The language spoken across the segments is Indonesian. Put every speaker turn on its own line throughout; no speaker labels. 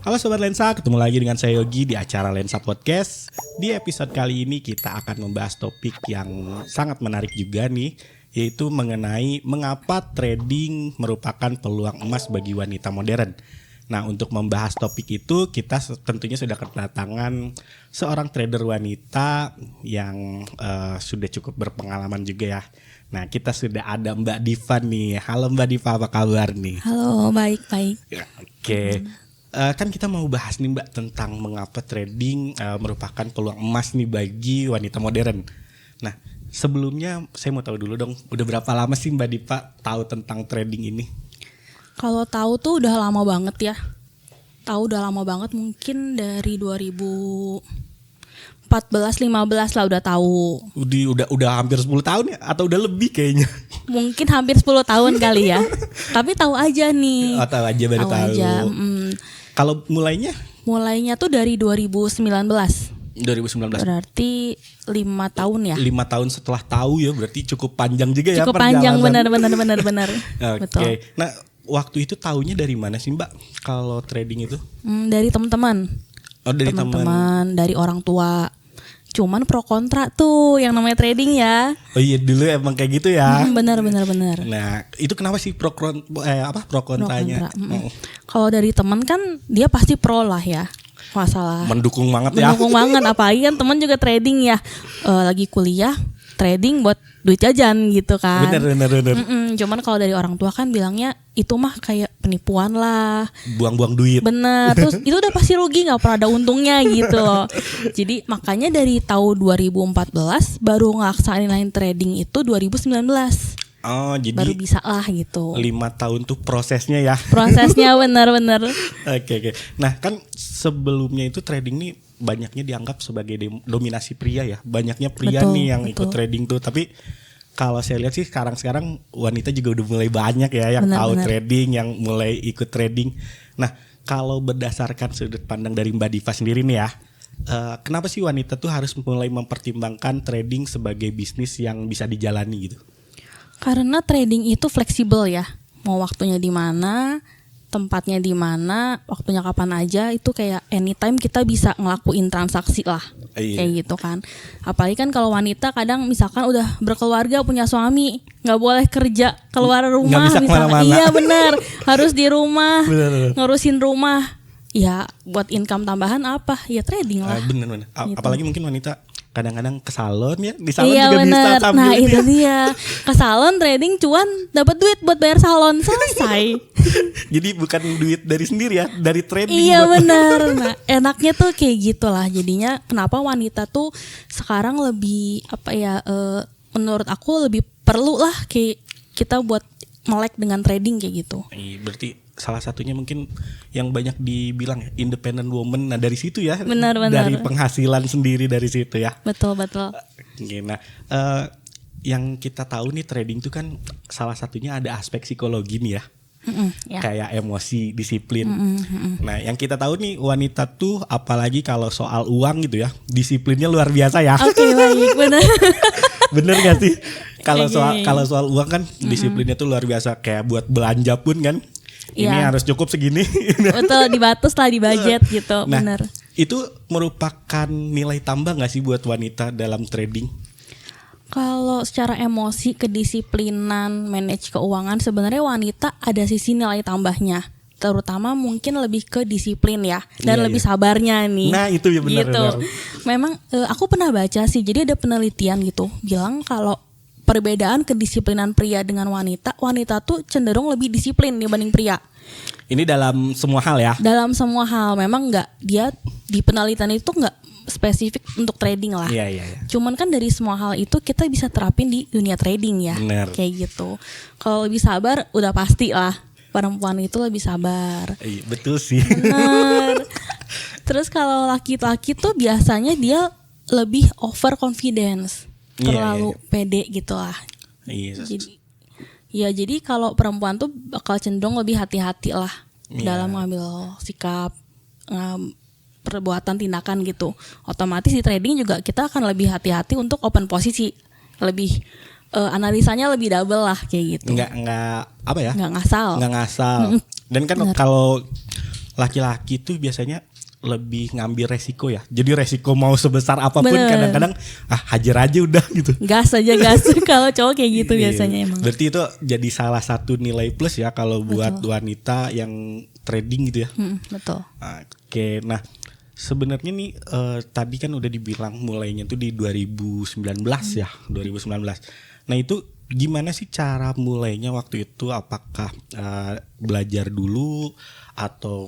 Halo Sobat Lensa, ketemu lagi dengan saya Yogi di acara Lensa Podcast. Di episode kali ini kita akan membahas topik yang sangat menarik juga nih, yaitu mengenai mengapa trading merupakan peluang emas bagi wanita modern. Nah, untuk membahas topik itu kita tentunya sudah kedatangan seorang trader wanita yang sudah cukup berpengalaman juga ya. Nah, kita sudah ada Mbak Diva nih. Halo Mbak Diva, apa kabar nih?
Halo, baik-baik.
Ya, oke. Kan kita mau bahas nih Mbak tentang mengapa trading merupakan peluang emas nih bagi wanita modern. Nah, sebelumnya saya mau tahu dulu dong, udah berapa lama sih Mbak Diva tahu tentang trading ini?
Kalau tahu tuh udah lama banget ya. Tahu udah lama banget, mungkin dari 2014-15 lah udah tahu.
Udah hampir 10 tahun ya atau udah lebih kayaknya?
Mungkin hampir 10 tahun kali ya. Tapi tahu aja nih.
Oh, tahu aja baru tahu.
Aja.
Kalau mulainya?
Mulainya tuh dari 2019.
2019.
Berarti 5 tahun ya.
5 tahun setelah tahu ya, berarti cukup panjang juga ya.
Cukup panjang, benar.
Oke. Nah, waktu itu taunya dari mana sih Mbak kalau trading itu?
Dari teman-teman.
Oh, dari
teman-teman, dari orang tua. Cuman pro kontra tuh yang namanya trading ya.
Oh iya, dulu emang kayak gitu ya.
Benar.
Nah, itu kenapa sih pro kontranya?
Kalau dari teman kan dia pasti pro lah ya. Masalah.
Mendukung banget ya.
Mendukung banget, apalagi kan teman juga trading ya. Lagi kuliah trading buat duit jajan gitu kan.
Bener.
Cuman kalau dari orang tua kan bilangnya itu mah kayak penipuan lah.
Buang-buang duit.
Bener. Terus itu udah pasti rugi, nggak pernah ada untungnya gitu loh. Jadi makanya dari tahun 2014 baru ngelaksanain trading itu 2019.
Oh, jadi
baru bisa lah gitu.
5 tahun tuh prosesnya ya.
Prosesnya bener.
Oke. Nah, kan sebelumnya itu trading nih banyaknya dianggap sebagai dominasi pria ya. Banyaknya pria nih yang ikut trading tuh. Tapi kalau saya lihat sih sekarang wanita juga udah mulai banyak ya yang tahu trading, yang mulai ikut trading. Nah, kalau berdasarkan sudut pandang dari Mbak Diva sendiri nih ya, kenapa sih wanita tuh harus mulai mempertimbangkan trading sebagai bisnis yang bisa dijalani gitu?
Karena trading itu fleksibel ya. Mau waktunya di mana, tempatnya di mana, waktunya kapan aja, itu kayak anytime kita bisa ngelakuin transaksi lah. Kayak gitu kan. Apalagi kan kalau wanita kadang misalkan udah berkeluarga, punya suami, nggak boleh kerja keluar rumah misalkan. Iya benar, harus di rumah ngurusin rumah. Ya buat income tambahan apa? Ya trading lah.
Bener.
Gitu.
Apalagi mungkin wanita kadang-kadang ke salon ya, di salon
iya,
juga
bener.
bisa sambil.
Nah itu dia, ke salon trading cuan dapat duit buat bayar salon, selesai.
Jadi bukan duit dari sendiri ya, dari trading.
Iya benar. Nah enaknya tuh kayak gitulah. Jadinya kenapa wanita tuh sekarang lebih menurut aku lebih perlu lah kayak kita buat melek dengan trading kayak gitu.
Berarti salah satunya mungkin yang banyak dibilang ya, independent woman. Nah dari situ ya,
benar.
Dari penghasilan sendiri dari situ ya.
Betul.
Nah, yang kita tahu nih trading tuh kan salah satunya ada aspek psikologi nih ya.
Ya.
Kayak emosi, disiplin. Nah yang kita tahu nih wanita tuh apalagi kalau soal uang gitu ya, disiplinnya luar biasa ya.
Oke, baik, benar.
Bener gak sih? Kalau soal uang kan disiplinnya tuh luar biasa. Kayak buat belanja pun kan, ini harus cukup segini.
Betul, dibatas lah, di budget gitu.
Nah,
benar.
Itu merupakan nilai tambah gak sih buat wanita dalam trading?
Kalau secara emosi, kedisiplinan, manage keuangan, sebenarnya wanita ada sisi nilai tambahnya. Terutama mungkin lebih ke disiplin ya, dan lebih sabarnya nih.
Nah itu ya benar.
Gitu. Memang aku pernah baca sih, jadi ada penelitian gitu bilang kalau perbedaan kedisiplinan pria dengan wanita tuh cenderung lebih disiplin dibanding pria.
Ini dalam semua hal ya? Dalam
semua hal, memang dia di penelitian itu nggak spesifik untuk trading lah.
Iya.
Cuman kan dari semua hal itu kita bisa terapin di dunia trading ya.
Bener.
Kayak gitu. Kalau lebih sabar udah pasti lah. Perempuan itu lebih sabar.
Iya, betul sih.
Benar. Terus kalau laki-laki tuh biasanya dia lebih over confidence. Terlalu pede gitu lah.
Iya.
Jadi kalau perempuan tuh bakal cenderung lebih hati-hati lah dalam mengambil sikap, perbuatan, tindakan gitu. Otomatis di trading juga kita akan lebih hati-hati untuk open posisi, lebih analisanya lebih double lah kayak gitu.
Nggak ngasal.
Dan kan
kalau laki-laki tuh biasanya lebih ngambil resiko ya. Jadi resiko mau sebesar apapun kadang-kadang hajar aja udah gitu.
Gas aja gas. Kalau cowok kayak gitu biasanya emang.
Berarti itu jadi salah satu nilai plus ya kalau buat wanita yang trading gitu ya.
Betul.
Oke, nah sebenarnya nih tadi kan udah dibilang mulainya tuh di 2019 ya, 2019. Nah itu gimana sih cara mulainya waktu itu? Apakah belajar dulu atau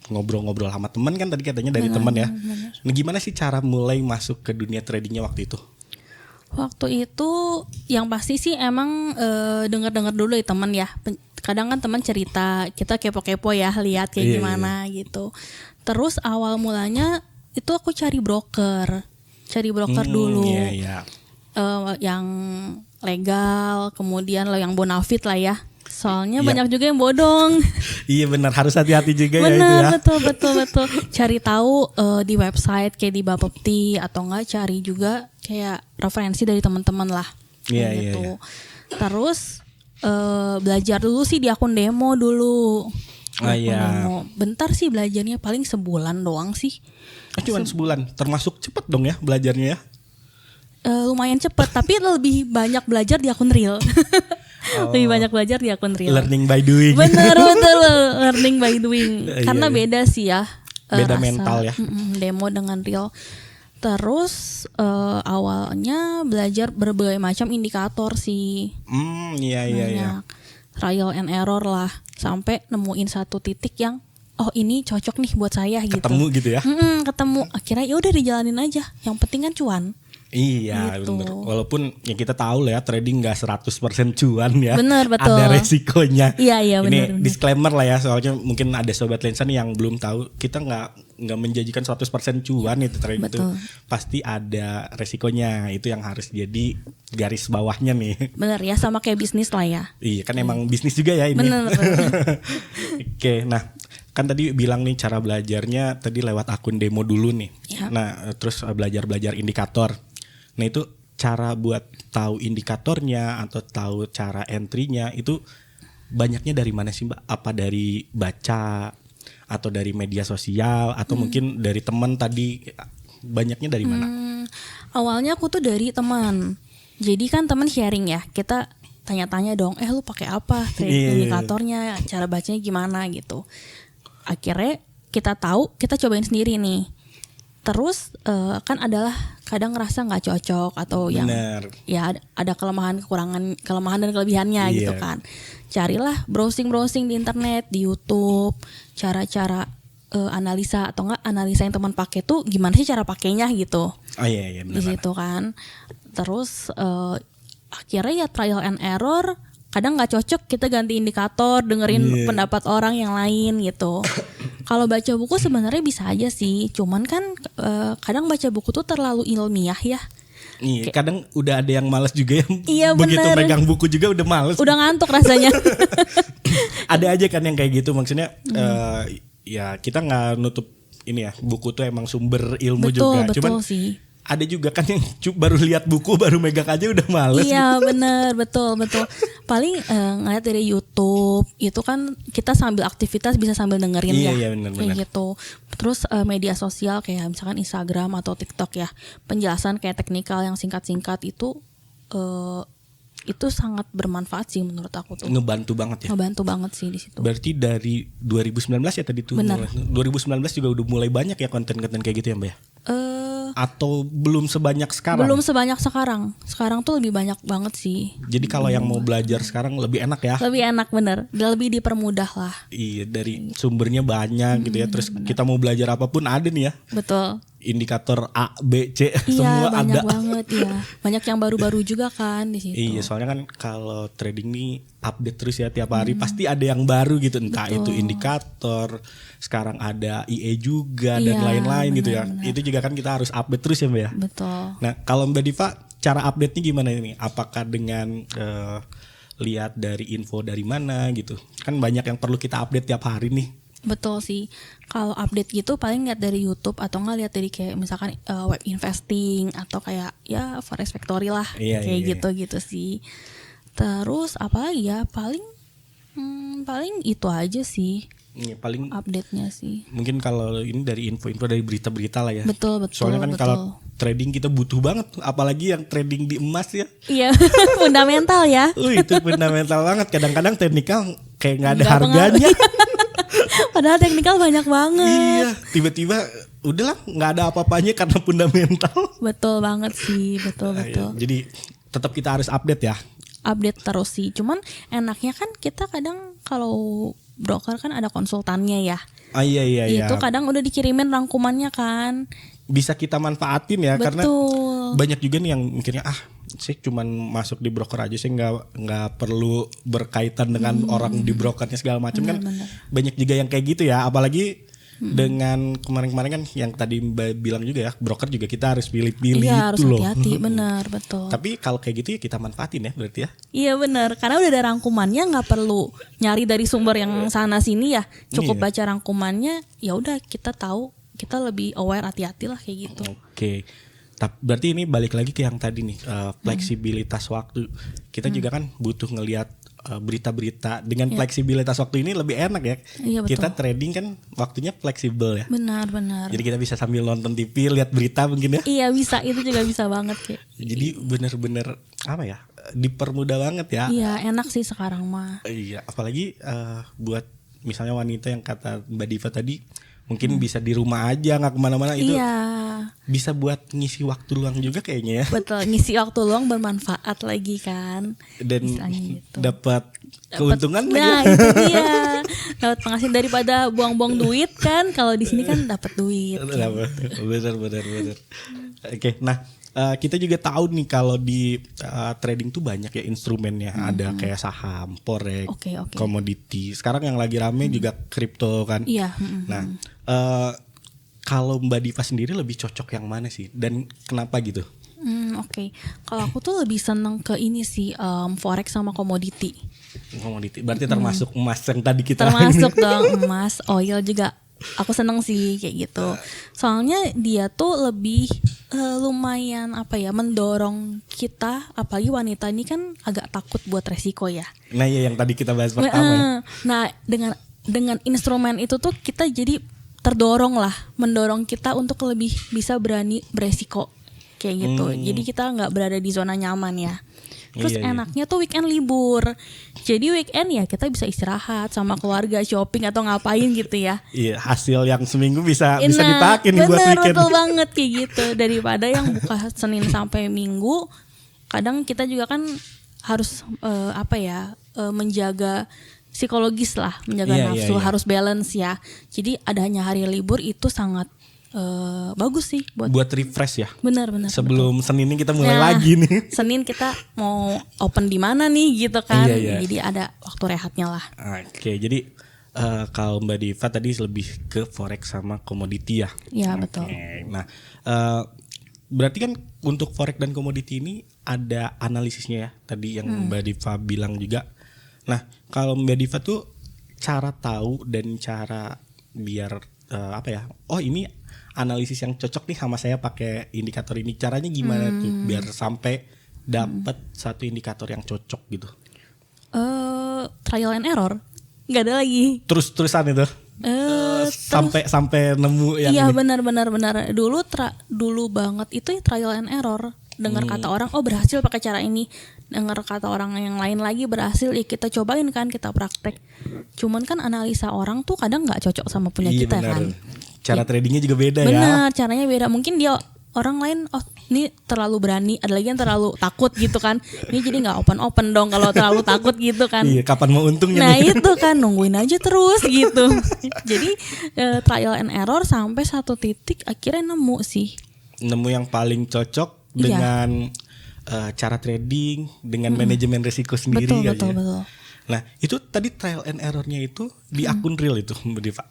ngobrol-ngobrol sama teman kan tadi katanya dari teman ya?
Benar.
Nah gimana sih cara mulai masuk ke dunia tradingnya waktu itu?
Waktu itu yang pasti sih emang dengar-dengar dulu ya teman ya. Kadang kan teman cerita, kita kepo-kepo ya lihat kayak gimana gitu. Terus awal mulanya itu aku cari broker dulu. Yang legal, kemudian yang bonafit lah ya. Soalnya banyak juga yang bodong.
Iya benar, harus hati-hati juga
bener,
ya itu ya.
Betul. Cari tahu di website kayak di Bapepti atau enggak cari juga kayak referensi dari teman-teman lah. Gitu. Terus belajar dulu sih di akun demo dulu. Demo. Bentar sih belajarnya, paling sebulan doang sih.
Cuma sebulan, termasuk cepet dong ya belajarnya ya?
Lumayan cepet, tapi lebih banyak belajar di akun real. Lebih banyak belajar di akun real.
Learning by doing.
Bener, learning by doing. Karena beda sih ya.
Beda
rasa,
mental ya.
Demo dengan real. Terus awalnya belajar berbagai macam indikator sih.
Iya.
Trial and error lah. Sampai nemuin satu titik yang ini cocok nih buat saya gitu.
Ketemu gitu ya?
Ketemu. Akhirnya ya udah dijalanin aja. Yang penting kan cuan.
Iya gitu. Bener. Walaupun ya kita tahu lah ya trading gak 100% cuan ya.
Bener, betul.
Ada resikonya.
Iya bener.
Ini disclaimer lah ya, soalnya mungkin ada sobat lensa nih yang belum tahu. Kita gak menjanjikan 100% cuan itu trading. Betul. Itu pasti ada resikonya. Itu yang harus jadi garis bawahnya nih.
Bener ya, sama kayak bisnis lah ya.
Iya kan emang bisnis juga ya ini.
Bener.
Oke, nah kan tadi bilang nih cara belajarnya tadi lewat akun demo dulu nih. Ya. Nah terus belajar indikator. Nah itu cara buat tahu indikatornya atau tahu cara entry-nya itu banyaknya dari mana sih Mbak? Apa dari baca atau dari media sosial atau mungkin dari teman tadi, banyaknya dari mana?
Awalnya aku tuh dari teman. Jadi kan teman sharing ya, kita tanya-tanya dong, lu pakai apa indikatornya, cara bacanya gimana gitu. Akhirnya kita tahu, kita cobain sendiri nih. Terus kan adalah kadang ngerasa nggak cocok atau yang ya ada kelemahan dan kelebihannya gitu kan. Carilah browsing di internet, di YouTube, cara-cara analisa atau enggak analisa yang teman pakai tuh gimana sih cara pakainya gitu.
Iya benar.
Di situ kan. Terus akhirnya ya trial and error. Kadang nggak cocok, kita ganti indikator, dengerin pendapat orang yang lain gitu. Kalau baca buku sebenarnya bisa aja sih, cuman kan kadang baca buku tuh terlalu ilmiah ya.
Iya, kadang udah ada yang malas juga ya.
Iya,
begitu megang buku juga udah malas.
Udah ngantuk rasanya.
Ada aja kan yang kayak gitu, maksudnya ya kita nggak nutup ini ya, buku tuh emang sumber ilmu juga.
Betul sih.
Ada juga kan yang baru lihat buku baru megang aja udah males.
Iya gitu. Bener betul. Paling ngeliat dari YouTube itu kan kita sambil aktivitas bisa sambil dengerin ya.
Iya bener.
Gitu. Terus media sosial kayak misalkan Instagram atau TikTok ya, penjelasan kayak teknikal yang singkat-singkat itu sangat bermanfaat sih menurut aku tuh.
Ngebantu banget ya.
Ngebantu banget sih di situ.
Berarti dari 2019 ya tadi tuh.
Benar.
2019 juga udah mulai banyak ya konten-konten kayak gitu ya Mbak ya? Atau belum sebanyak sekarang?
Belum sebanyak sekarang. Sekarang tuh lebih banyak banget sih.
Jadi kalau yang mau belajar sekarang lebih enak ya?
Lebih enak bener. Lebih dipermudah lah.
Iya, dari sumbernya banyak gitu ya. Terus bener. Kita mau belajar apapun ada nih ya.
Betul.
Indikator A, B, C semua ada.
Iya banyak banget ya. Banyak yang baru-baru juga kan di situ.
Iya, soalnya kan kalau trading nih update terus ya tiap hari pasti ada yang baru gitu. Entah itu indikator, sekarang ada IE juga dan lain-lain gitu ya. Itu juga kan kita harus update terus ya Mbak ya.
Betul.
Nah kalau Mbak Diva cara update-nya gimana ini? Apakah dengan lihat dari info dari mana gitu? Kan banyak yang perlu kita update tiap hari nih.
Betul sih. Kalau update gitu paling lihat dari YouTube atau enggak lihat dari kayak misalkan web investing atau kayak ya Forex Factory lah. Kayak gitu sih. Terus apa lagi ya? Paling itu aja sih.
Ini paling
update-nya sih.
Mungkin kalau ini dari info-info dari berita-berita lah ya.
Betul.
Soalnya kan kalau trading kita butuh banget, apalagi yang trading di emas ya.
Iya, fundamental ya.
Itu fundamental banget. Kadang-kadang teknikal kayak nggak ada harganya.
Padahal teknikal banyak banget.
Iya, tiba-tiba udahlah nggak ada apa-apanya karena fundamental.
Betul banget sih, betul.
Jadi tetap kita harus update ya.
Update terus sih. Cuman enaknya kan kita kadang kalau broker kan ada konsultannya ya.
Iya.
Itu kadang udah dikirimin rangkumannya kan.
Bisa kita manfaatin ya.
Betul.
Karena banyak juga nih yang mikirnya saya cuman masuk di broker aja, saya nggak perlu berkaitan dengan orang di brokernya segala macam kan. Banyak juga yang kayak gitu ya, apalagi dengan kemarin-kemarin kan yang tadi Mbak bilang juga ya, broker juga kita harus pilih-pilih
iya,
itu loh.
Iya harus hati-hati, benar betul.
Tapi kalau kayak gitu ya kita manfaatin ya berarti ya.
Iya benar, karena udah ada rangkumannya, nggak perlu nyari dari sumber yang sana sini ya, cukup baca rangkumannya, ya udah kita tahu, kita lebih aware, hati-hati lah kayak gitu.
Oke. Berarti ini balik lagi ke yang tadi nih, fleksibilitas waktu. Kita juga kan butuh ngelihat berita-berita dengan fleksibilitas waktu ini lebih enak ya.
Iya, betul.
Kita trading kan waktunya fleksibel ya.
Benar.
Jadi kita bisa sambil nonton TV, lihat berita mungkin ya.
Iya bisa, itu juga bisa banget kayak.
Jadi bener-bener apa ya, dipermudah banget ya.
Iya enak sih sekarang mah.
Iya, apalagi buat misalnya wanita yang kata Mbak Diva tadi, mungkin bisa di rumah aja nggak kemana-mana, itu bisa buat ngisi waktu luang juga kayaknya ya.
Betul, ngisi waktu luang bermanfaat lagi kan.
Dan
gitu.
dapat keuntungan lagi.
Nah itu dia, dapat penghasilan daripada buang-buang duit kan. Kalau di sini kan dapat duit.
Benar. Oke, nah kita juga tahu nih kalau di trading tuh banyak ya instrumennya. Ada kayak saham, forex, komoditi. Sekarang yang lagi rame juga kripto kan.
Iya.
Nah, kalau Mbak Diva sendiri lebih cocok yang mana sih? Dan kenapa gitu?
Oke. Kalau aku tuh lebih seneng ke ini sih, forex sama komoditi.
Komoditi, berarti termasuk emas yang tadi kita.
Termasuk dong emas, oil juga. Aku seneng sih kayak gitu. Soalnya dia tuh lebih lumayan mendorong kita, apalagi wanita ini kan agak takut buat resiko ya.
Nah ya yang tadi kita bahas pertama ya.
Nah dengan instrumen itu tuh kita jadi mendorong kita untuk lebih bisa berani beresiko kayak gitu. Jadi kita nggak berada di zona nyaman ya. Terus enaknya tuh weekend libur. Jadi weekend ya kita bisa istirahat sama keluarga, shopping atau ngapain gitu ya.
Iya, hasil yang seminggu bisa dipakai nih buat weekend.
Betul banget kayak gitu. Daripada yang buka Senin sampai Minggu, kadang kita juga kan harus menjaga psikologis lah, menjaga nafsu, harus balance ya. Jadi adanya hari libur itu sangat bagus sih buat
refresh ya.
Benar.
Sebelum Senin ini kita mulai lagi nih.
Senin kita mau open di mana nih gitu kan. Jadi ada waktu rehatnya lah.
Oke, jadi kalau Mbak Diva tadi lebih ke forex sama komoditi ya.
Iya, betul.
Nah, berarti kan untuk forex dan komoditi ini ada analisisnya ya. Tadi yang Mbak Diva bilang juga. Nah, kalau Mbak Diva tuh cara tahu dan cara biar ini analisis yang cocok nih sama saya pakai indikator ini. Caranya gimana tuh biar sampai dapat satu indikator yang cocok gitu?
Trial and error. Nggak ada lagi.
Terus-terusan itu. Sampai nemu yang
iya,
ini.
Benar. Dulu banget itu trial and error. Dengar kata orang, berhasil pakai cara ini. Dengar kata orang yang lain lagi berhasil, ya kita cobain kan, kita praktek. Cuman kan analisa orang tuh kadang nggak cocok sama punya kita bener. Kan.
Cara tradingnya juga beda ya.
Benar, caranya beda. Mungkin dia orang lain, ini terlalu berani, ada lagi yang terlalu takut gitu kan. Ini jadi nggak open dong kalau terlalu takut gitu kan.
Iya, kapan mau untungnya?
Nah itu kan nungguin aja terus gitu. Jadi trial and error sampai satu titik akhirnya nemu sih.
Nemu yang paling cocok dengan cara trading, dengan manajemen risiko sendiri.
Betul.
Nah itu tadi trial and errornya itu di akun real itu Mbak Diva?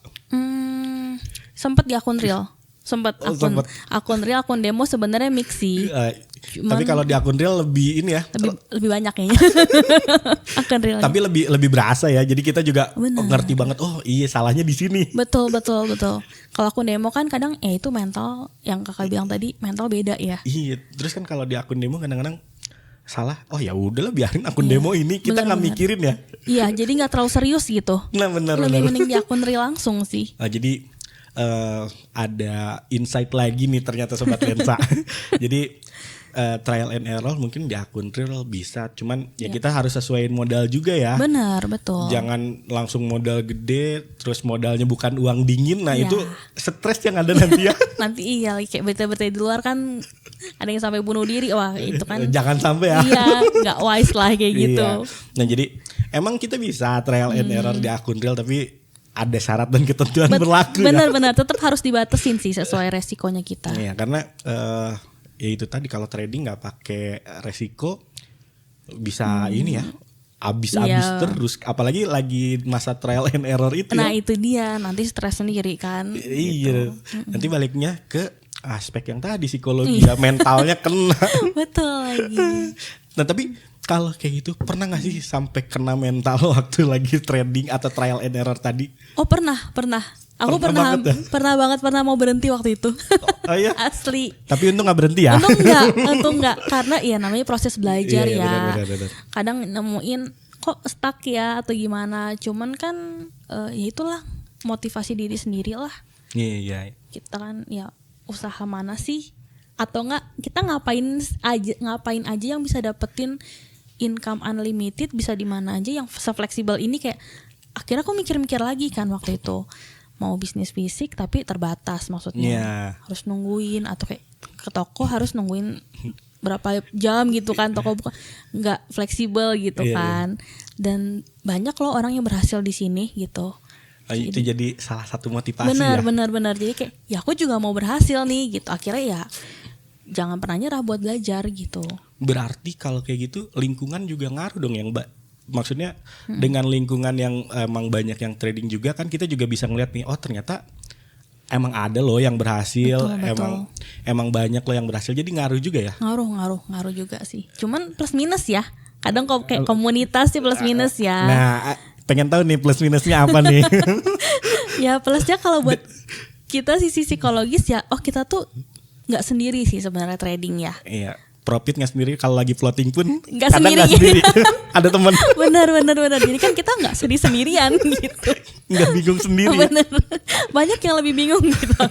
Sempet di akun real. Akun real, akun demo sebenarnya mix sih.
Tapi kalau di akun real lebih ini ya.
Lebih banyak kayaknya. Akun real.
Tapi lebih berasa ya. Jadi kita juga ngerti banget. Oh iya salahnya di sini.
Betul. Kalau akun demo kan kadang itu mental yang kakak bilang tadi mental beda ya.
Iya. Terus kan kalau di akun demo kadang-kadang salah, oh ya udahlah biarin akun demo ini, kita nggak mikirin ya.
Iya, jadi nggak terlalu serius gitu.
Nah benar.
Lebih mending di akun real langsung sih.
Jadi ada insight lagi nih ternyata Sobat Lensa. Jadi trial and error mungkin di akun real bisa, cuman ya kita harus sesuaiin modal juga ya.
Benar, betul.
Jangan langsung modal gede terus modalnya bukan uang dingin. Nah itu stres yang ada nanti ya.
Nanti iya kayak berita-berita di luar kan ada yang sampai bunuh diri. Wah itu kan
jangan sampai ya.
Iya, gak wise lah kayak gitu.
Iya. Nah jadi emang kita bisa trial and error di akun real, tapi ada syarat dan ketentuan berlaku.
Benar-benar tetap harus dibatasin sih sesuai resikonya kita.
Iya, karena ya itu tadi kalau trading nggak pakai resiko bisa ini ya abis terus, apalagi lagi masa trial and error itu.
Nah itu dia, nanti stres sendiri kan.
Iya, nanti baliknya ke aspek yang tadi psikologi ya, mentalnya kena.
Betul lagi.
Nah tapi kalau kayak gitu pernah nggak sih sampai kena mental waktu lagi trading atau trial and error tadi?
Oh pernah. Aku pernah banget mau berhenti waktu itu.
Oh iya?
Asli.
Tapi untung gak berhenti ya?
Untung enggak. Karena ya namanya proses belajar ya.
Benar.
Kadang nemuin kok stuck ya atau gimana. Cuman kan ya itulah motivasi diri sendiri lah.
Iya.
Kita kan ya usaha mana sih? Atau enggak kita ngapain aja yang bisa dapetin income unlimited, bisa di mana aja yang se-fleksibel ini. Kayak akhirnya aku mikir-mikir lagi kan waktu itu. Mau bisnis fisik tapi terbatas, maksudnya harus nungguin, atau kayak ke toko harus nungguin berapa jam gitu kan, toko buka nggak fleksibel gitu kan. Dan banyak loh orang yang berhasil di sini gitu.
Itu jadi salah satu motivasi.
Benar. Jadi kayak ya aku juga mau berhasil nih gitu. Akhirnya ya jangan pernah nyerah buat belajar gitu.
Berarti kalau kayak gitu lingkungan juga ngaruh dong yang maksudnya dengan lingkungan yang emang banyak yang trading juga kan, kita juga bisa ngeliat nih, oh ternyata emang ada loh yang berhasil. Betul. Emang banyak loh yang berhasil, jadi ngaruh juga ya.
Ngaruh juga sih, cuman plus minus ya kadang kok kayak komunitas sih plus minus ya.
Nah pengen tahu nih plus minusnya apa nih.
Ya plusnya kalau buat kita sisi psikologis ya, oh kita tuh nggak sendiri sih sebenarnya trading ya. Iya.
Profit nggak sendiri, kalau lagi floating pun
nggak sendiri.
Ada teman.
Benar. Jadi kan kita nggak sendirian gitu.
Nggak bingung sendiri.
Bener. Banyak yang lebih bingung gitu.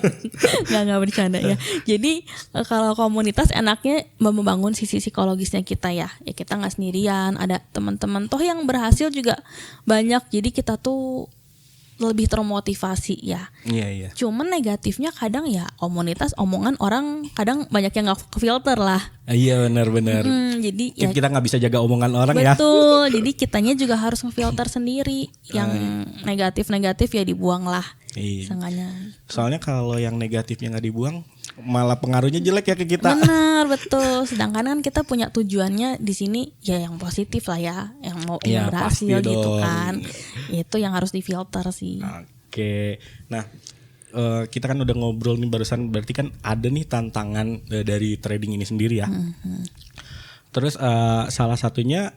Nggak bercanda ya. Jadi kalau komunitas enaknya membangun sisi psikologisnya kita ya. Ya kita nggak sendirian. Ada teman-teman toh yang berhasil juga banyak. Jadi kita tuh lebih termotivasi ya.
Iya.
Cuman negatifnya kadang ya komunitas omongan orang kadang banyak yang nggak kefilter lah.
Iya benar.
Jadi ya,
kita nggak bisa jaga omongan orang.
betul,
ya.
Betul. Jadi kitanya juga harus ngefilter sendiri. Yang negatif ya dibuang lah.
Iya.
Sengaja.
Soalnya kalau yang negatifnya nggak dibuang, malah pengaruhnya jelek ya ke kita.
Benar, betul. Sedangkan kan kita punya tujuannya di sini ya yang positif lah ya, yang mau yang berhasil gitu kan. Itu yang harus difilter sih.
Oke. Nah, kita kan udah ngobrol nih barusan, berarti kan ada nih tantangan dari trading ini sendiri ya. Terus salah satunya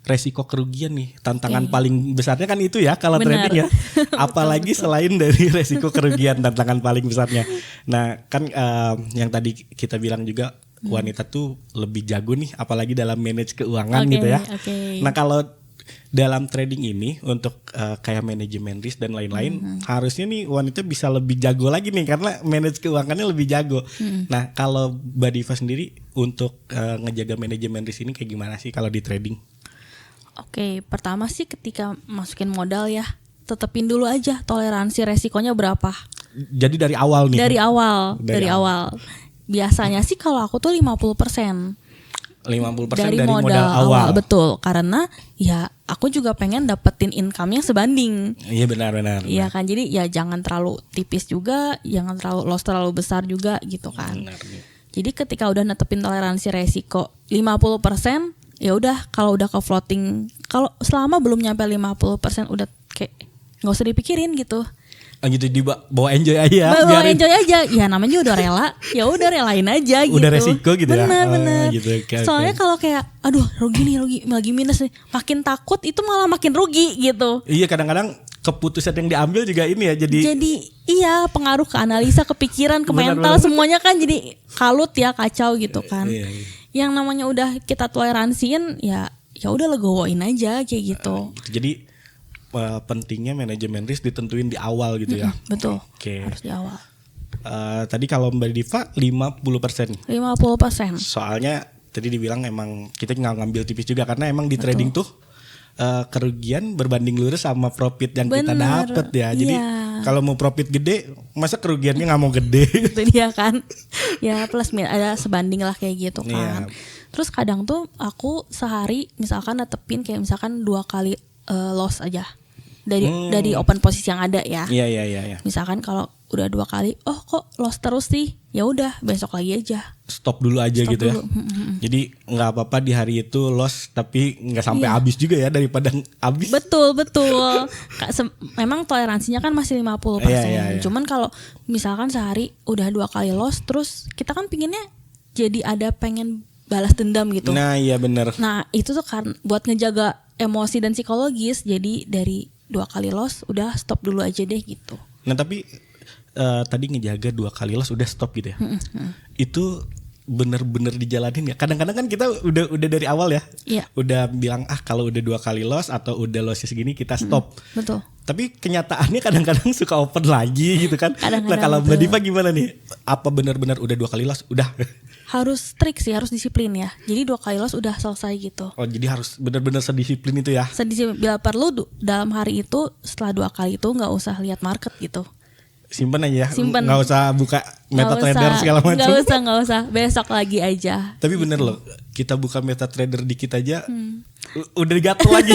resiko kerugian nih, tantangan paling besarnya kan itu ya kalau trading ya. Apalagi selain dari resiko kerugian, tantangan paling besarnya. Nah kan yang tadi kita bilang juga wanita tuh lebih jago nih, apalagi dalam manage keuangan gitu ya. Nah kalau dalam trading ini untuk kayak manajemen risk dan lain-lain, harusnya nih wanita bisa lebih jago lagi nih karena manage keuangannya lebih jago. Nah kalau Mbak Diva sendiri untuk ngejaga manajemen risk ini kayak gimana sih kalau di trading?
Oke, pertama sih ketika masukin modal ya, tetepin dulu aja toleransi resikonya berapa.
Jadi dari awal nih?
Dari awal. Biasanya sih kalau aku tuh 50%.
50% dari modal awal.
Betul, karena ya aku juga pengen dapetin income-nya sebanding.
Iya benar.
Iya kan, jadi ya jangan terlalu tipis juga, jangan terlalu loss terlalu besar juga gitu kan. Benar. Jadi ketika udah netepin toleransi resiko 50%, ya udah kalau udah ke floating, kalau selama belum nyampe 50% udah kayak nggak usah dipikirin gitu.
Gitu bawa enjoy aja.
Bawa enjoy aja. Ya namanya udah rela, ya udah relain aja gitu.
Udah resiko gitu ya.
Benar.
Gitu,
Soalnya kalau kayak aduh rugi lagi minus nih, makin takut itu malah makin rugi gitu.
Iya kadang-kadang keputusan yang diambil juga ini ya jadi
iya pengaruh ke analisa, ke pikiran, ke mental, semuanya kan jadi kalut ya, kacau gitu kan. Iya. yang namanya udah kita toleransiin ya udah legowoin aja kayak gitu.
Jadi pentingnya manajemen risk ditentuin di awal gitu ya.
Betul.
Oke.
Harus di awal.
Tadi kalau Mbak Diva 50%.
50%.
Soalnya tadi dibilang emang kita nggak ngambil tipis juga karena emang di trading tuh kerugian berbanding lurus sama profit yang kita dapat ya. Jadi kalau mau profit gede, masa kerugiannya nggak mau gede?
Itu dia kan. Ya plus ada sebanding lah kayak gitu kan. Terus kadang tuh aku sehari misalkan netepin kayak misalkan 2 kali loss aja dari open posisi yang ada ya.
Iya.
Misalkan kalau udah 2 kali, oh kok loss terus sih? Ya udah besok lagi aja.
Stop dulu aja gitu
dulu.
Ya. Jadi nggak apa-apa di hari itu loss tapi nggak sampai habis juga ya daripada habis.
Betul. Memang toleransinya kan masih 50%.
Iya.
Cuman kalau misalkan sehari udah 2 kali loss terus kita kan pinginnya jadi ada pengen balas dendam gitu.
Nah iya benar.
Nah itu tuh kan buat ngejaga emosi dan psikologis. Jadi dari 2 kali loss udah stop dulu aja deh gitu.
Nah tapi tadi ngejaga 2 kali loss udah stop gitu ya. Itu bener-bener dijalanin ya. Kadang-kadang kan kita udah dari awal ya.
Iya.
Udah bilang kalau udah 2 kali loss atau udah lossnya segini kita stop.
Betul.
Tapi kenyataannya kadang-kadang suka open lagi gitu kan.
Kadang-kadang
nah kalau
betul.
Mbak Diva gimana nih? Apa benar-benar udah 2 kali loss udah?
Harus strict sih, harus disiplin ya. Jadi 2 kali loss udah selesai gitu.
Oh jadi harus benar-benar sedisiplin itu ya?
Sedisiplin, bila perlu dalam hari itu setelah 2 kali itu nggak usah lihat market gitu.
Simpen aja ya,
Simpen.
nggak usah buka MetaTrader segala macam.
Nggak usah, besok lagi aja.
Tapi bener loh, kita buka MetaTrader dikit aja, udah gatel lagi.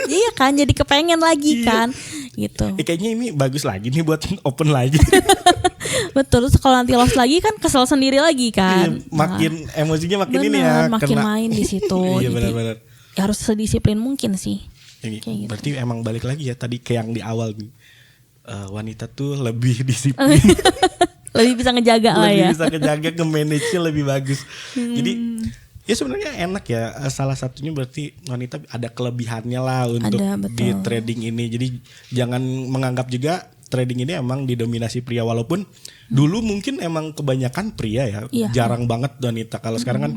Iya kan, jadi kepengen lagi kan, gitu.
Kayaknya ini bagus lagi nih buat open lagi.
Betul, terus kalau nanti loss lagi kan kesel sendiri lagi kan.
Makin emosinya makin ini ya.
Makin main di situ.
Iya benar-benar.
Ya harus sedisiplin mungkin sih.
Gitu. Berarti emang balik lagi ya tadi ke yang di awal nih. Wanita tuh lebih disiplin.
Lebih bisa ngejaga lah ya.
Lebih bisa ngejaga, nge-manage-nya lebih bagus. Jadi ya sebenarnya enak ya. Salah satunya berarti wanita ada kelebihannya lah untuk di trading ini. Jadi jangan menganggap juga trading ini emang didominasi pria. Walaupun dulu mungkin emang kebanyakan pria ya. Jarang banget wanita. Kalau sekarang kan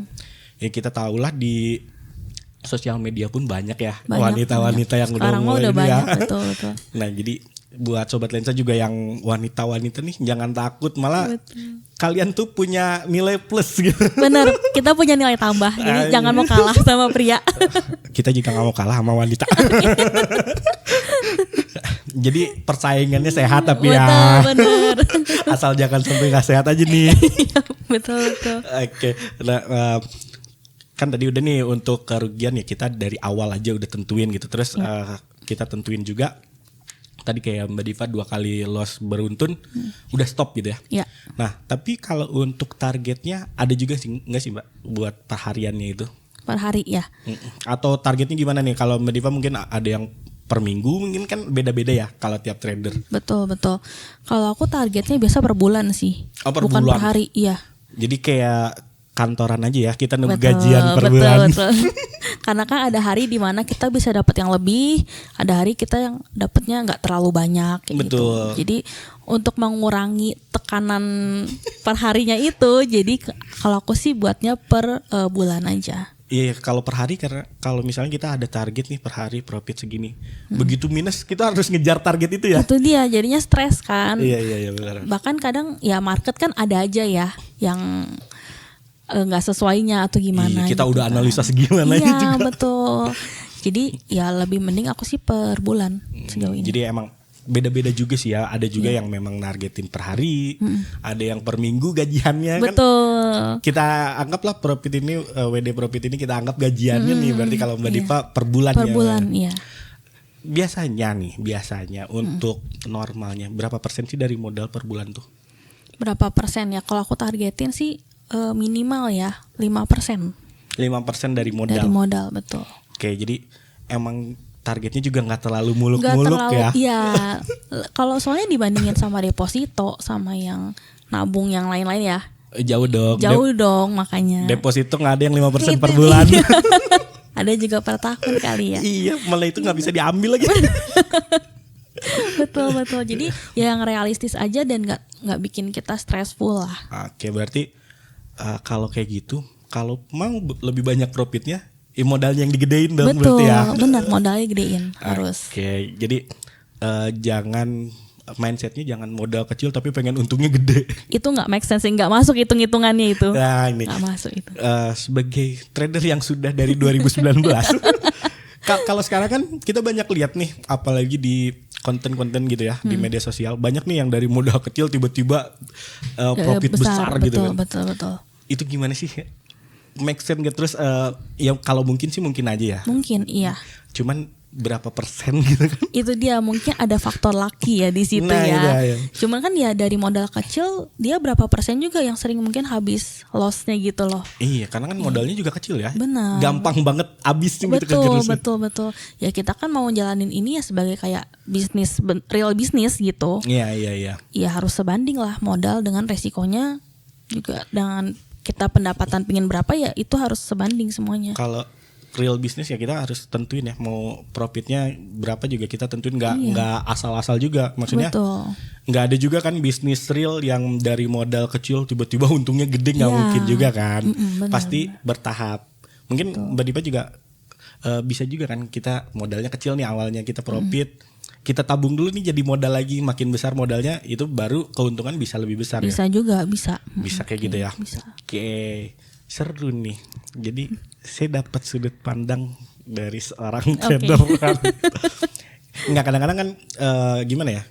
ya kita tahulah di sosial media pun banyak ya. Wanita-wanita yang
sekarang
udah mulai
udah banyak,
ya.
betul.
Nah jadi buat Sobat Lensa juga yang wanita-wanita nih jangan takut, malah kalian tuh punya nilai plus gitu.
Bener, kita punya nilai tambah. Jadi jangan mau kalah sama pria.
Kita juga gak mau kalah sama wanita. Jadi persaingannya sehat tapi
bener.
Asal jangan sampai gak sehat aja nih.
Betul.
Oke. Nah, kan tadi udah nih untuk kerugian ya kita dari awal aja udah tentuin gitu. Terus kita tentuin juga tadi kayak Mbak Diva 2 kali loss beruntun udah stop gitu ya. Nah tapi kalau untuk targetnya ada juga sih nggak sih Mbak buat perhariannya itu?
Per hari ya.
Atau targetnya gimana nih? Kalau Mbak Diva mungkin ada yang per minggu, mungkin kan beda-beda ya kalau tiap trader.
Betul. Kalau aku targetnya biasa per bulan sih.
Bukan
per hari, iya.
Jadi kayak kantoran aja ya, kita nunggu gajian per bulan.
Betul. Karena kan ada hari di mana kita bisa dapat yang lebih, ada hari kita yang dapatnya nggak terlalu banyak kayak gitu. Jadi untuk mengurangi tekanan per harinya itu, jadi kalau aku sih buatnya per bulan aja.
Iya, kalau per hari karena kalau misalnya kita ada target nih per hari profit segini, begitu minus kita harus ngejar target itu ya.
Itu dia, jadinya stres kan.
Iya benar.
Bahkan kadang ya market kan ada aja ya yang nggak sesuainya atau gimana.
Kita
gitu
udah
kan.
analisa segimana juga.
Iya betul. Jadi ya lebih mending aku sih per bulan sejauh ini.
Jadi emang beda-beda juga sih ya. Ada juga yang memang nargetin per hari, ada yang per minggu gajiannya.
Betul.
Kan. Kita anggaplah profit ini WD profit ini kita anggap gajiannya nih. Berarti kalau Mbak Diva per bulan ya.
Per bulan iya.
Biasanya untuk normalnya berapa persen sih dari modal per bulan tuh?
Berapa persen ya? Kalau aku targetin sih minimal ya 5%.
5% dari modal.
Dari modal, betul.
Oke, jadi emang targetnya juga nggak terlalu muluk-muluk ya?
Iya. Kalau soalnya dibandingin sama deposito sama yang nabung yang lain-lain ya.
Jauh dong.
Jauh dong makanya.
Deposito nggak ada yang 5% per bulan.
Ada juga per tahun kali ya.
Iya, malah itu nggak bisa diambil lagi.
Betul. Jadi yang realistis aja dan nggak bikin kita stressful lah.
Oke, berarti kalau kayak gitu kalau mau lebih banyak profitnya, modalnya yang digedein dong.
Betul,
berarti ya.
benar, modalnya gedein harus.
Oke, jadi jangan mindsetnya jangan modal kecil tapi pengen untungnya gede.
Itu nggak make sense, nggak masuk hitung-hitungannya itu.
Nah ini
Nggak masuk itu.
Sebagai trader yang sudah dari 2019, kalau sekarang kan kita banyak lihat nih, apalagi di konten-konten gitu ya di media sosial, banyak nih yang dari modal kecil tiba-tiba profit besar
betul,
gitu kan.
Betul.
Itu gimana sih? Make sense gak? Terus ya kalau mungkin sih mungkin aja ya.
Mungkin iya.
Cuman berapa persen gitu kan?
Itu dia, mungkin ada faktor lucky ya di situ ya. Cuman kan ya dari modal kecil dia berapa persen juga yang sering mungkin habis lossnya gitu loh.
Iya, karena kan modalnya juga kecil ya.
Benar.
Gampang banget habis gitu kan.
Betul. Ya kita kan mau jalanin ini ya sebagai kayak bisnis, real bisnis gitu.
Iya.
Ya harus sebanding lah modal dengan resikonya juga, dengan kita pendapatan pingin berapa ya itu harus sebanding semuanya.
Kalau real bisnis ya kita harus tentuin ya, mau profitnya berapa juga kita tentuin, nggak asal-asal juga. Maksudnya nggak ada juga kan bisnis real yang dari modal kecil tiba-tiba untungnya gede, nggak mungkin juga kan. Pasti bertahap. Mungkin Mbak Dipa juga bisa juga kan, kita modalnya kecil nih awalnya, kita profit, kita tabung dulu nih jadi modal lagi, makin besar modalnya itu baru keuntungan bisa lebih besar.
Bisa
ya?
juga bisa
Kayak gitu ya.
Bisa.
Oke, seru nih. Jadi saya dapat sudut pandang dari seorang trader. Nggak, kadang-kadang kan gimana ya,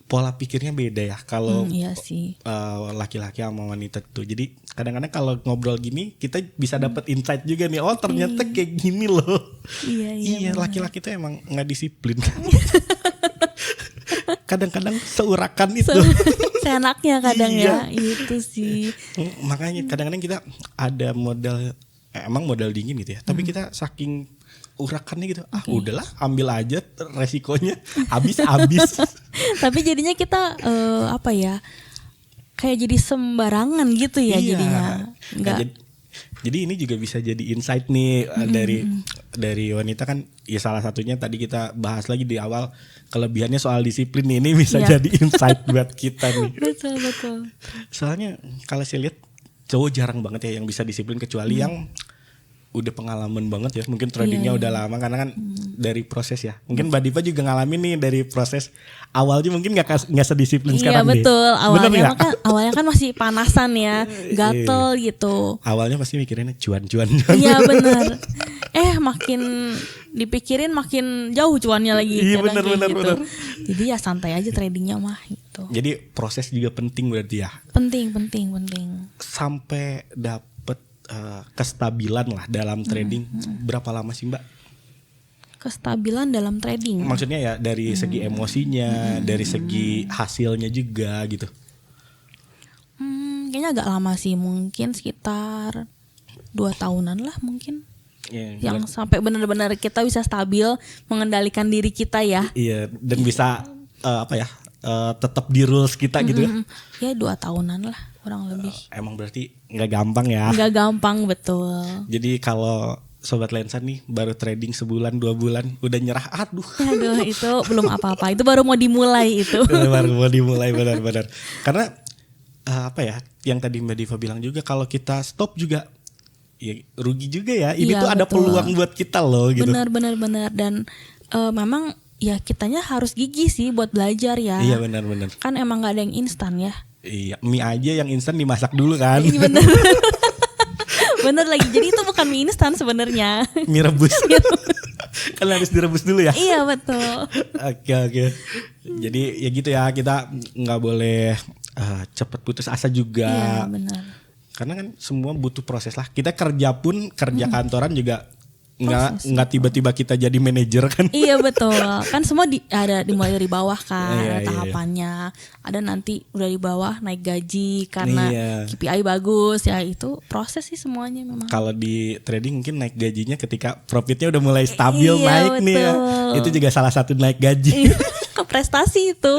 pola pikirnya beda ya kalau
iya sih.
laki-laki sama wanita tuh. Jadi kadang-kadang kalau ngobrol gini kita bisa dapat insight juga nih. Oh ternyata kayak gini loh. Iya, laki-laki tuh emang nggak disiplin. Kadang-kadang seurakan itu.
Seenaknya kadang ya itu sih.
Makanya kadang-kadang kita ada modal, emang modal dingin gitu ya. Tapi kita saking urakannya gitu, udahlah ambil aja resikonya, habis.
Tapi jadinya kita apa ya, kayak jadi sembarangan gitu ya jadinya.
Jadi ini juga bisa jadi insight nih dari wanita kan. Ya salah satunya tadi kita bahas lagi di awal, kelebihannya soal disiplin nih, ini bisa jadi insight buat kita nih.
Betul.
Soalnya kalau saya lihat cowok jarang banget ya yang bisa disiplin, kecuali yang udah pengalaman banget ya, mungkin tradingnya udah lama, karena kan dari proses ya. Mungkin Mbak Dipa juga ngalamin nih dari proses awalnya, mungkin nggak sedisiplin sekarang nih. Iya
betul, awalnya kan masih panasan ya, gatel gitu.
Awalnya pasti mikirinnya cuan.
Iya benar. Makin dipikirin makin jauh cuannya lagi.
Iya benar.
Jadi ya santai aja tradingnya mah gitu.
Jadi proses juga penting berarti ya.
Penting.
Sampai dapet kestabilan lah dalam trading, berapa lama sih Mbak?
Kestabilan dalam trading.
Maksudnya ya dari segi emosinya, dari segi hasilnya juga gitu.
Kayaknya agak lama sih, mungkin sekitar 2 tahunan lah mungkin. Yang sampai benar-benar kita bisa stabil mengendalikan diri kita ya.
Iya, dan bisa tetap di rules kita gitu ya.
Ya 2 tahunan lah kurang lebih.
Emang berarti nggak gampang ya?
Nggak gampang, betul.
Jadi kalau Sobat Lensa nih baru trading sebulan 2 bulan udah nyerah, aduh
itu belum apa-apa, itu baru mau dimulai itu.
Baru mau dimulai, benar. Karena yang tadi Mbak Diva bilang juga, kalau kita stop juga ya rugi juga ya. Ini tuh ada peluang buat kita loh gitu.
Benar. Dan memang ya kitanya harus gigih sih buat belajar ya.
Iya benar.
Kan emang nggak ada yang instan ya.
Iya, mie aja yang instan dimasak dulu kan.
Iya benar. Bener lagi. Jadi itu bukan mie instan sebenarnya.
Mie rebus. Kan harus direbus dulu ya.
Iya betul.
Oke. Jadi ya gitu ya, kita nggak boleh cepet putus asa juga.
Iya benar.
Karena kan semua butuh proses lah. Kita kerja kantoran juga nggak tiba-tiba kita jadi manajer kan.
Iya betul. Kan semua ada dimulai dari bawah kan, ada tahapannya. Ada nanti udah di bawah naik gaji karena KPI bagus ya, itu proses sih semuanya memang.
Kalau di trading mungkin naik gajinya ketika profitnya udah mulai stabil naik betul. Nih ya. Itu juga salah satu naik gaji.
Prestasi itu.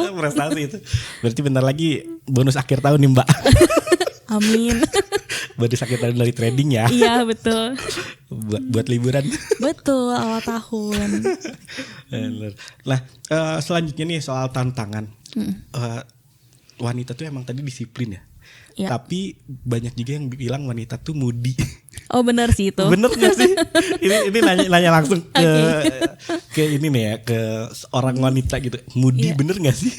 Berarti bentar lagi bonus akhir tahun nih Mbak.
Amin.
Bonus akhir tahun dari trading ya.
Iya betul.
Buat liburan.
Betul, awal tahun.
Nah selanjutnya nih soal tantangan. Wanita tuh emang tadi disiplin ya. Tapi banyak juga yang bilang wanita tuh moody.
Oh benar sih itu.
Bener gak sih? Ini nanya langsung ke ini nih ya, ke seorang wanita gitu. Moody bener gak sih?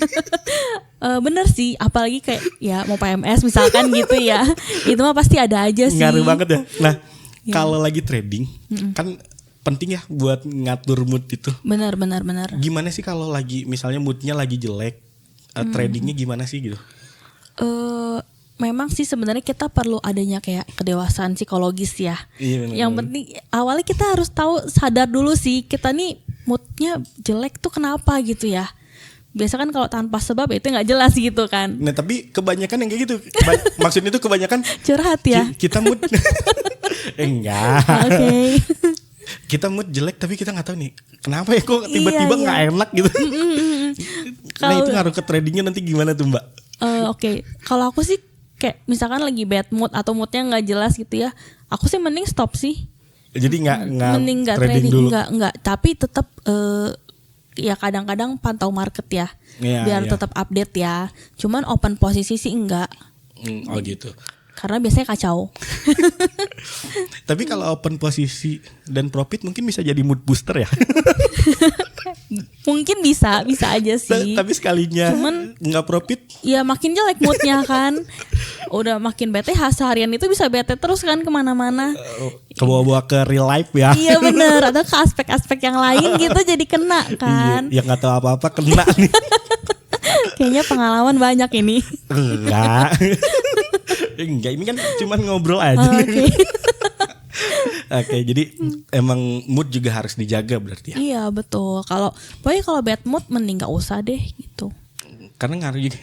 Bener sih, apalagi kayak ya mau PMS misalkan gitu ya. Itu mah pasti ada aja sih.
Ngaruh banget ya. Nah, kalau lagi trading kan penting ya buat ngatur mood itu.
Benar.
Gimana sih kalau lagi misalnya moodnya lagi jelek, tradingnya gimana sih gitu?
Memang sih sebenarnya kita perlu adanya kayak kedewasaan psikologis ya.
Iya, bener.
Yang penting awalnya kita harus tahu, sadar dulu sih kita nih moodnya jelek tuh kenapa gitu ya. Biasa kan kalau tanpa sebab itu nggak jelas gitu kan.
Nah tapi kebanyakan yang kayak gitu, maksudnya itu kebanyakan
curhat ya.
Kita mood enggak.
Oke.
Kita mood jelek tapi kita nggak tahu nih kenapa ya kok tiba-tiba nggak enak gitu. Nah itu ngaruh ke tradingnya nanti gimana tuh Mbak?
Oke. Kalau aku sih kayak misalkan lagi bad mood atau moodnya nggak jelas gitu ya, aku sih mending stop sih.
Jadi
nggak trading dulu. Nggak. Tapi tetap ya kadang-kadang pantau market ya, biar tetap update ya. Cuman open posisi sih enggak.
Oh gitu.
Karena biasanya kacau.
Tapi kalau open posisi dan profit mungkin bisa jadi mood booster ya.
Mungkin bisa aja sih.
Tapi sekalinya
cuman
nggak profit,
ya makin jelek moodnya kan. Udah makin bete, seharian itu bisa bete terus kan kemana-mana.
Kebawa-bawa ke real life ya.
Iya bener, atau ke aspek-aspek yang lain gitu jadi kena kan.
Iya, yang nggak tahu apa-apa kena nih.
Kayaknya pengalaman banyak ini.
Enggak, ini kan cuma ngobrol aja. Oke, jadi emang mood juga harus dijaga berarti ya.
Iya betul. Pokoknya kalau bad mood mending gak usah deh gitu.
Karena ngaruh juga.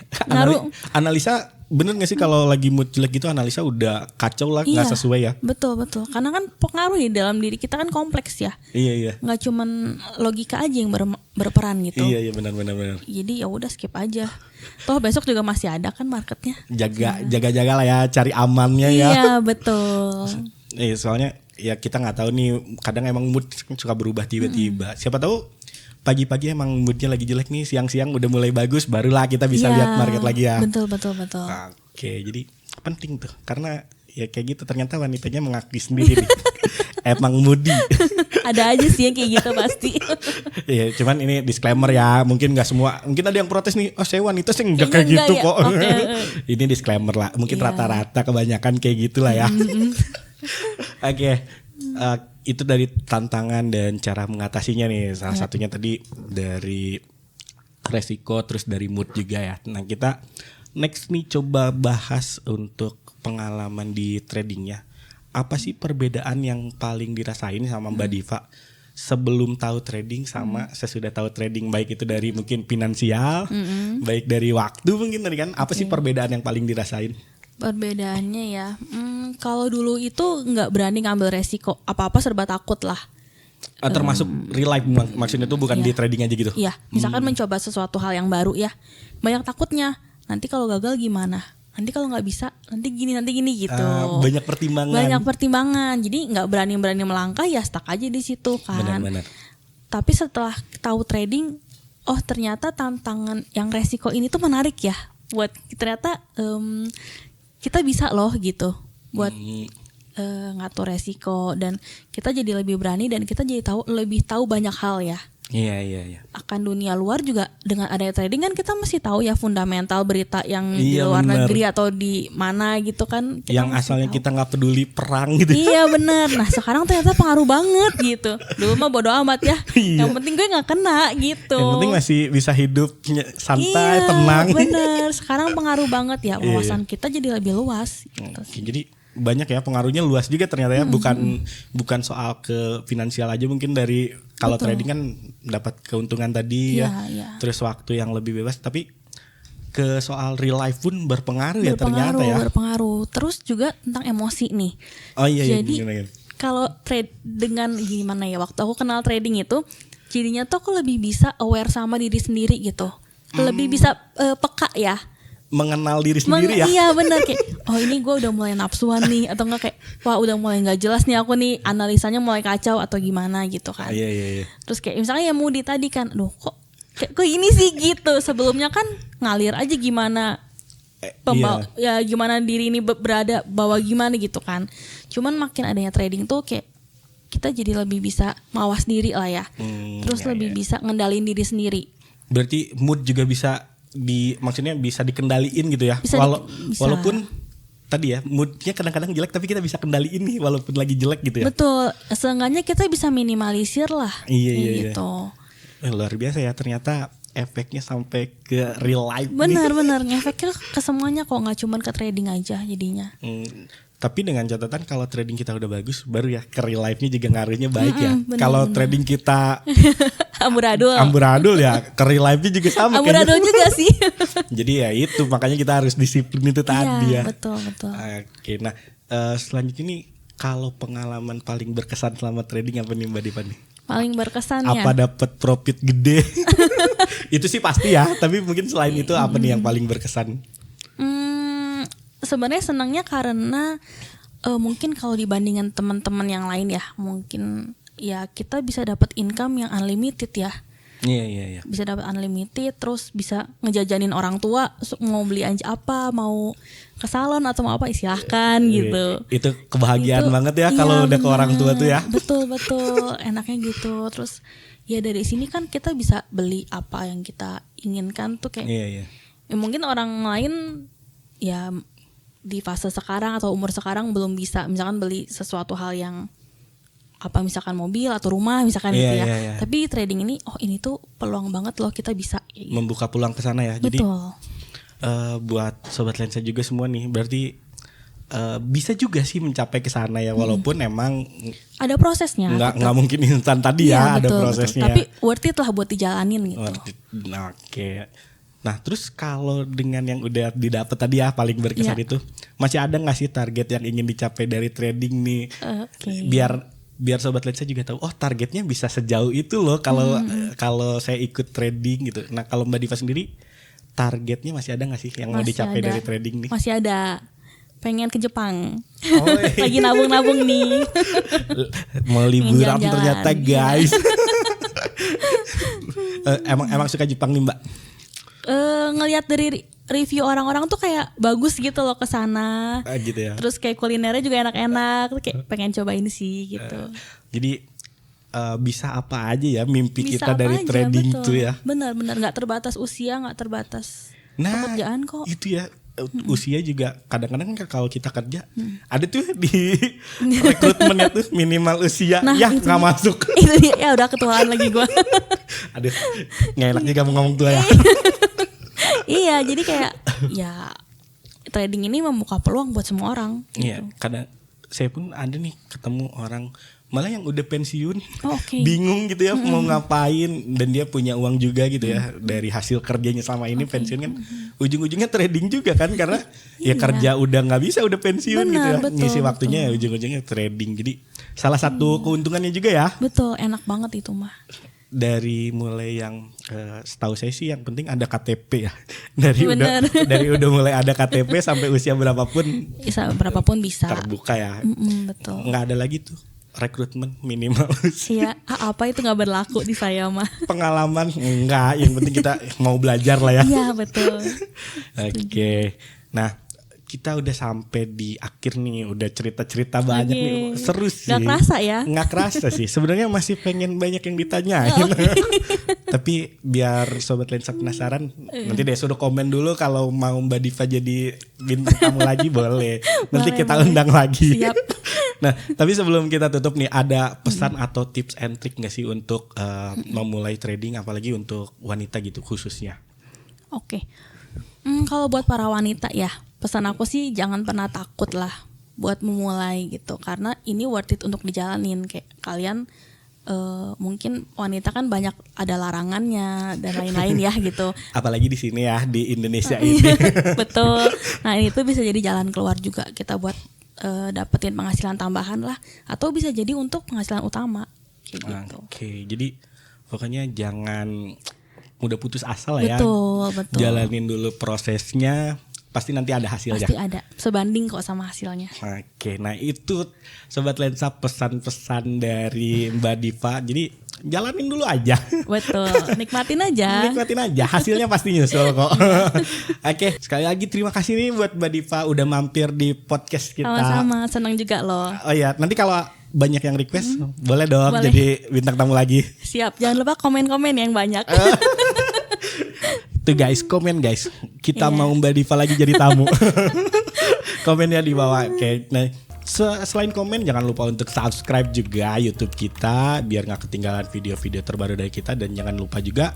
Analisa
bener gak sih kalau lagi mood jelek gitu analisa udah kacau lah, nggak sesuai ya.
Betul. Karena kan pengaruh di dalam diri kita kan kompleks ya.
Iya.
Nggak cuman logika aja yang berperan gitu.
Iya benar.
Jadi ya udah skip aja. Toh besok juga masih ada kan marketnya.
Jaga lah ya, cari amannya ya.
Iya betul.
Soalnya ya kita nggak tahu nih, kadang emang mood suka berubah tiba-tiba. Siapa tahu pagi-pagi emang moodnya lagi jelek nih, siang-siang udah mulai bagus, barulah kita bisa lihat market lagi ya.
Betul.
Oke, jadi penting tuh karena ya kayak gitu ternyata wanitanya mengakui sendiri nih. Emang moody.
Ada aja sih yang kayak gitu pasti.
Iya, cuman ini disclaimer ya, mungkin nggak semua, mungkin ada yang protes nih, oh saya wanita sih enggak kayak gitu ya? Kok. Okay. Ini disclaimer lah, mungkin rata-rata kebanyakan kayak gitulah ya. Oke. Itu dari tantangan dan cara mengatasinya nih. Salah satunya tadi dari resiko, terus dari mood juga ya. Nah kita next nih coba bahas untuk pengalaman di tradingnya. Apa sih perbedaan yang paling dirasain sama Mbak Diva sebelum tahu trading sama sesudah tahu trading, baik itu dari mungkin finansial, baik dari waktu mungkin tadi kan. Apa sih perbedaan yang paling dirasain?
Perbedaannya ya, kalau dulu itu nggak berani ngambil resiko, apa-apa serba takut lah.
Termasuk real life maksudnya itu bukan di trading aja gitu?
Iya, misalkan mencoba sesuatu hal yang baru ya, banyak takutnya. Nanti kalau gagal gimana? Nanti kalau nggak bisa, nanti gini gitu.
Banyak pertimbangan.
Jadi nggak berani melangkah, ya stuck aja di situ kan.
Benar.
Tapi setelah tahu trading, oh ternyata tantangan yang resiko ini tuh menarik ya. Buat ternyata kita bisa loh gitu buat ngatur resiko, dan kita jadi lebih berani dan kita jadi lebih tahu banyak hal ya.
Iya.
Akan dunia luar juga, dengan adanya trading kan kita mesti tahu ya fundamental berita yang di luar negeri atau di mana gitu kan.
Yang asalnya kita nggak peduli perang gitu.
Iya benar. Nah sekarang ternyata pengaruh banget gitu. Dulu mah bodo amat ya. Yang penting gue nggak kena gitu.
Yang penting masih bisa hidup santai, tenang.
Bener. Sekarang pengaruh banget ya. Wawasan kita jadi lebih luas. Gitu.
Jadi banyak ya, pengaruhnya luas juga ternyata ya. Bukan soal ke finansial aja, mungkin dari kalau trading kan dapat keuntungan tadi ya. Terus waktu yang lebih bebas, tapi ke soal real life pun berpengaruh ya ternyata ya.
Berpengaruh. Terus juga tentang emosi nih.
Oh iya.
Jadi kalau trade dengan gimana ya, waktu aku kenal trading itu jadinya tuh aku lebih bisa aware sama diri sendiri gitu. Lebih bisa peka ya.
Mengenal diri sendiri ya.
Iya benar, kayak oh ini gue udah mulai nafsuan nih, atau enggak kayak wah udah mulai nggak jelas nih aku nih, analisanya mulai kacau atau gimana gitu kan.
Iya.
Terus kayak misalnya ya Moody tadi kan, kok ini sih gitu. Sebelumnya kan ngalir aja gimana. ya gimana diri ini berada bawa gimana gitu kan. Cuman makin adanya trading tuh kayak kita jadi lebih bisa mawas diri lah ya. Terus lebih bisa ngendalin diri sendiri.
Berarti mood juga bisa maksudnya bisa dikendaliin gitu ya.
Bisa.
Walaupun tadi ya moodnya kadang-kadang jelek tapi kita bisa kendaliin nih walaupun lagi jelek gitu ya.
Betul. Seenggaknya kita bisa minimalisir lah.
Iya.
Gitu.
Luar biasa ya ternyata efeknya sampai ke real life.
Benar ngefeknya ke semuanya kok, nggak cuma ke trading aja jadinya.
Tapi dengan catatan kalau trading kita udah bagus baru ya ke real life-nya juga ngaruhnya baik ya. Kalau trading kita amburadul ya ke real life-nya juga sama.
Amburadul juga sih.
Jadi ya itu makanya kita harus disiplin itu tadi ya.
Betul.
Oke, nah selanjutnya nih kalau pengalaman paling berkesan selama trading apa nih Mbak Diva nih?
Paling berkesan ya.
Apa dapat profit gede? Itu sih pasti ya. Tapi mungkin selain itu apa nih yang paling berkesan?
Sebenarnya senangnya karena mungkin kalau dibandingkan teman-teman yang lain ya, mungkin ya kita bisa dapat income yang unlimited ya.
Iya.
Bisa dapat unlimited, terus bisa ngejajanin orang tua mau beli apa, mau ke salon atau mau apa silahkan gitu.
Itu kebahagiaan banget ya kalau udah ke orang tua tuh ya.
Betul, enaknya gitu. Terus ya dari sini kan kita bisa beli apa yang kita inginkan tuh kayak.
Iya.
Ya mungkin orang lain ya di fase sekarang atau umur sekarang belum bisa misalkan beli sesuatu hal yang apa misalkan mobil atau rumah misalkan gitu ya.
Iya.
Tapi trading ini ini tuh peluang banget loh kita bisa
membuka peluang ke sana ya. Jadi buat sobat lensa juga semua nih berarti bisa juga sih mencapai ke sana ya walaupun emang
ada prosesnya.
Nggak mungkin instan tadi ya, ada prosesnya.
Tapi worth it lah buat dijalanin gitu.
Oke. Nah terus kalau dengan yang udah didapat tadi ya paling berkesan itu masih ada nggak sih target yang ingin dicapai dari trading nih? Biar sobat lensa juga tahu targetnya bisa sejauh itu loh kalau saya ikut trading gitu. Nah kalau Mbak Diva sendiri targetnya masih ada nggak sih yang mau dicapai dari trading nih?
Masih ada. Pengen ke Jepang. Lagi nabung-nabung nih.
Mau liburan ternyata guys. Emang suka Jepang nih Mbak?
Ngelihat dari review orang-orang tuh kayak bagus gitu loh ke sana.
Gitu ya.
Terus kayak kulinernya juga enak-enak, kayak pengen cobain sih gitu.
Jadi bisa apa aja ya mimpi
bisa
kita dari
aja,
trading
betul.
tuh ya.
Benar, nggak terbatas usia, nggak terbatas pekerjaan kok.
Itu ya. Usia juga kadang-kadang kan kalau kita kerja ada tuh di rekrutmennya tuh minimal usia nggak masuk.
Itu dia, ya udah ketuaan lagi gue.
Aduh, nggak enak juga ngomong tua ya.
Iya, jadi kayak ya trading ini membuka peluang buat semua orang.
Iya, kadang saya pun ada nih ketemu orang malah yang udah pensiun, bingung gitu ya mau ngapain dan dia punya uang juga gitu ya dari hasil kerjanya selama ini pensiun kan ujung-ujungnya trading juga kan karena ya kerja udah nggak bisa udah pensiun gitu ya ngisi waktunya ya ujung-ujungnya trading jadi salah satu keuntungannya juga ya.
Betul, enak banget itu mah.
Dari mulai yang setahu saya sih yang penting ada KTP ya. Dari udah mulai ada KTP sampai usia berapapun
bisa
terbuka ya.
Betul.
Nggak ada lagi tuh rekrutmen minimal usia.
Iya, apa itu nggak berlaku di saya mah.
Pengalaman enggak, yang penting kita mau belajar lah ya.
Iya betul.
Oke. Nah kita udah sampai di akhir nih, udah cerita-cerita banyak nih, seru sih.
Gak kerasa ya?
Nggak kerasa sih. Sebenarnya masih pengen banyak yang ditanyain. Tapi biar sobat lensa penasaran, nanti deh suruh komen dulu kalau mau Mbak Diva jadi bintang tamu lagi boleh. Nanti kita undang lagi.
Siap.
Nah, tapi sebelum kita tutup nih, ada pesan atau tips and trick nggak sih untuk memulai trading, apalagi untuk wanita gitu khususnya?
Oke. Kalau buat para wanita ya, pesan aku sih jangan pernah takut lah buat memulai gitu, karena ini worth it untuk dijalanin. Kayak kalian mungkin wanita kan banyak ada larangannya dan lain-lain ya gitu.
Apalagi di sini ya di Indonesia ini.
Betul. Nah itu bisa jadi jalan keluar juga kita buat dapetin penghasilan tambahan lah, atau bisa jadi untuk penghasilan utama kayak gitu.
Oke, jadi pokoknya jangan mudah putus asa lah ya.
Betul.
Jalanin dulu prosesnya. Pasti nanti ada hasilnya.
Pasti ada, sebanding kok sama hasilnya.
Oke, nah itu Sobat Lensa pesan-pesan dari Mbak Diva. Jadi jalanin dulu aja.
Betul, nikmatin aja.
Nikmatin aja, hasilnya pasti nyusul kok. Oke, sekali lagi terima kasih nih buat Mbak Diva udah mampir di podcast kita.
Sama-sama, senang juga loh.
Oh iya, nanti kalau banyak yang request boleh dong
Boleh.
jadi bintang tamu lagi.
Siap, jangan lupa komen-komen yang banyak.
Tuh guys, komen guys. Kita
Iya.
mau Mbak Diva lagi jadi tamu. Komennya di bawah. Oke, nah selain komen jangan lupa untuk subscribe juga YouTube kita biar nggak ketinggalan video-video terbaru dari kita, dan jangan lupa juga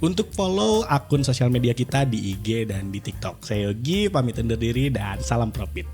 untuk follow akun sosial media kita di IG dan di TikTok. Saya Yogi pamit undur diri dan salam profit.